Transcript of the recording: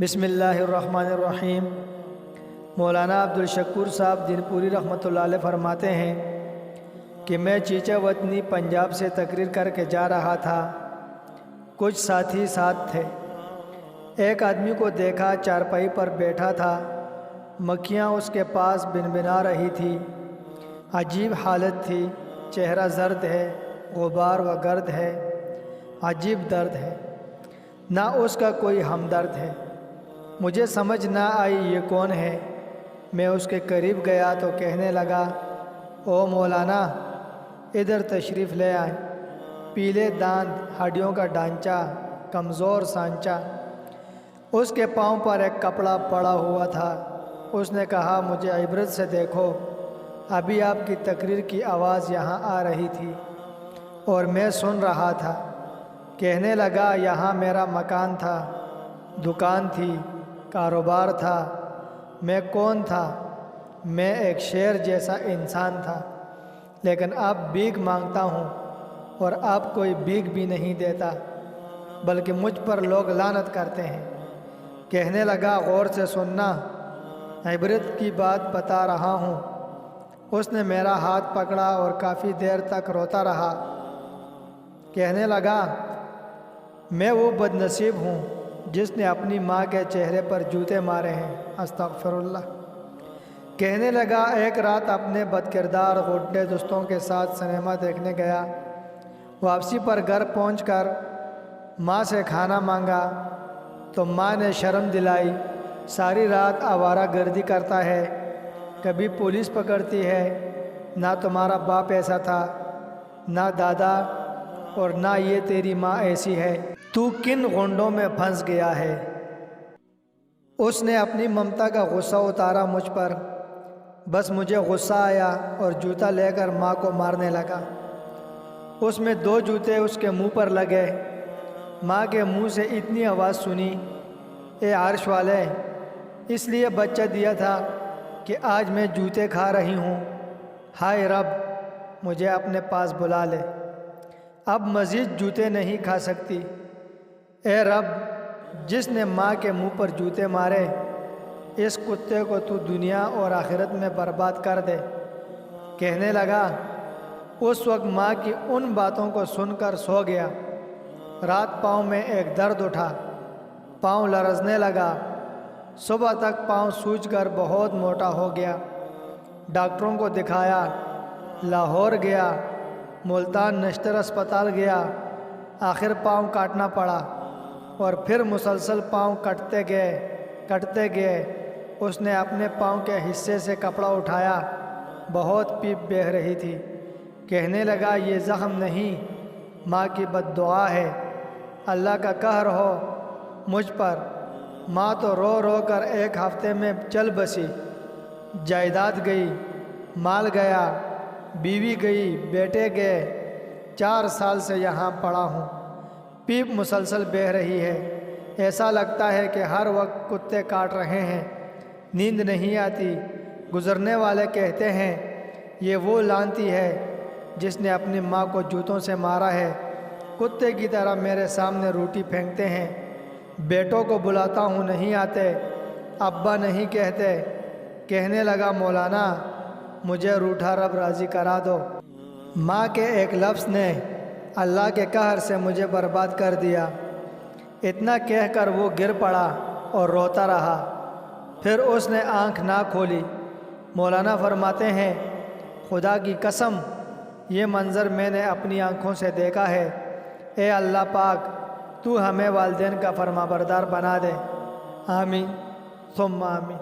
بسم اللہ الرحمن الرحیم۔ مولانا عبدالشکور صاحب دین پوری رحمۃ اللہ علیہ فرماتے ہیں کہ میں چیچا وطنی پنجاب سے تقریر کر کے جا رہا تھا۔ کچھ ساتھی ساتھ تھے۔ ایک آدمی کو دیکھا، چارپائی پر بیٹھا تھا، مکھیاں اس کے پاس بنبنا رہی تھی۔ عجیب حالت تھی، چہرہ زرد ہے، غبار و گرد ہے، عجیب درد ہے، نہ اس کا کوئی ہمدرد ہے۔ مجھے سمجھ نہ آئی یہ کون ہے۔ میں اس کے قریب گیا تو کہنے لگا، او مولانا، ادھر تشریف لے آئیں۔ پیلے دانت، ہڈیوں کا ڈھانچہ، کمزور سانچہ۔ اس کے پاؤں پر ایک کپڑا پڑا ہوا تھا۔ اس نے کہا، مجھے عبرت سے دیکھو، ابھی آپ کی تقریر کی آواز یہاں آ رہی تھی اور میں سن رہا تھا۔ کہنے لگا، یہاں میرا مکان تھا، دکان تھی، کاروبار تھا۔ میں کون تھا؟ میں ایک شیر جیسا انسان تھا، لیکن اب بھیک مانگتا ہوں اور اب کوئی بھیک بھی نہیں دیتا، بلکہ مجھ پر لوگ لعنت کرتے ہیں۔ کہنے لگا، غور سے سننا، عبرت کی بات بتا رہا ہوں۔ اس نے میرا ہاتھ پکڑا اور کافی دیر تک روتا رہا۔ کہنے لگا، میں وہ بد نصیب ہوں جس نے اپنی ماں کے چہرے پر جوتے مارے ہیں، استغفر اللہ۔ کہنے لگا، ایک رات اپنے بد کردار غڈے دوستوں کے ساتھ سنیما دیکھنے گیا۔ واپسی پر گھر پہنچ کر ماں سے کھانا مانگا تو ماں نے شرم دلائی۔ ساری رات آوارہ گردی کرتا ہے، کبھی پولیس پکڑتی ہے، نہ تمہارا باپ ایسا تھا، نہ دادا، اور نہ یہ تیری ماں ایسی ہے، تو کن غنڈوں میں پھنس گیا ہے۔ اس نے اپنی ممتا کا غصہ اتارا مجھ پر۔ بس مجھے غصہ آیا اور جوتا لے کر ماں کو مارنے لگا۔ اس میں 2 جوتے اس کے منہ پر لگے۔ ماں کے منہ سے اتنی آواز سنی، اے عرش والے، اس لیے بچہ دیا تھا کہ آج میں جوتے کھا رہی ہوں۔ ہائے رب، مجھے اپنے پاس بلا لے، اب مزید جوتے نہیں کھا سکتی۔ اے رب، جس نے ماں کے منہ پر جوتے مارے، اس کتے کو تو دنیا اور آخرت میں برباد کر دے۔ کہنے لگا، اس وقت ماں کی ان باتوں کو سن کر سو گیا۔ رات پاؤں میں ایک درد اٹھا، پاؤں لرزنے لگا۔ صبح تک پاؤں سوج کر بہت موٹا ہو گیا۔ ڈاکٹروں کو دکھایا، لاہور گیا، ملتان نشتر اسپتال گیا، آخر پاؤں کاٹنا پڑا اور پھر مسلسل پاؤں کٹتے گئے۔ اس نے اپنے پاؤں کے حصے سے کپڑا اٹھایا، بہت پیپ بہہ رہی تھی۔ کہنے لگا، یہ زخم نہیں، ماں کی بد دعا ہے، اللہ کا قہر ہو مجھ پر۔ ماں تو رو رو کر 1 ہفتے میں چل بسی۔ جائیداد گئی، مال گیا، بیوی گئی، بیٹے گئے۔ 4 سال سے یہاں پڑا ہوں، پیپ مسلسل بہہ رہی ہے۔ ایسا لگتا ہے کہ ہر وقت کتے کاٹ رہے ہیں، نیند نہیں آتی۔ گزرنے والے کہتے ہیں، یہ وہ لعنتی ہے جس نے اپنی ماں کو جوتوں سے مارا ہے۔ کتے کی طرح میرے سامنے روٹی پھینکتے ہیں۔ بیٹوں کو بلاتا ہوں، نہیں آتے، ابا نہیں کہتے۔ کہنے لگا، مولانا، مجھے روٹھا رب راضی کرا دو۔ ماں کے ایک لفظ نے اللہ کے قہر سے مجھے برباد کر دیا۔ اتنا کہہ کر وہ گر پڑا اور روتا رہا۔ پھر اس نے آنکھ نہ کھولی۔ مولانا فرماتے ہیں، خدا کی قسم، یہ منظر میں نے اپنی آنکھوں سے دیکھا ہے۔ اے اللہ پاک، تو ہمیں والدین کا فرمانبردار بنا دے، آمین ثم آمین۔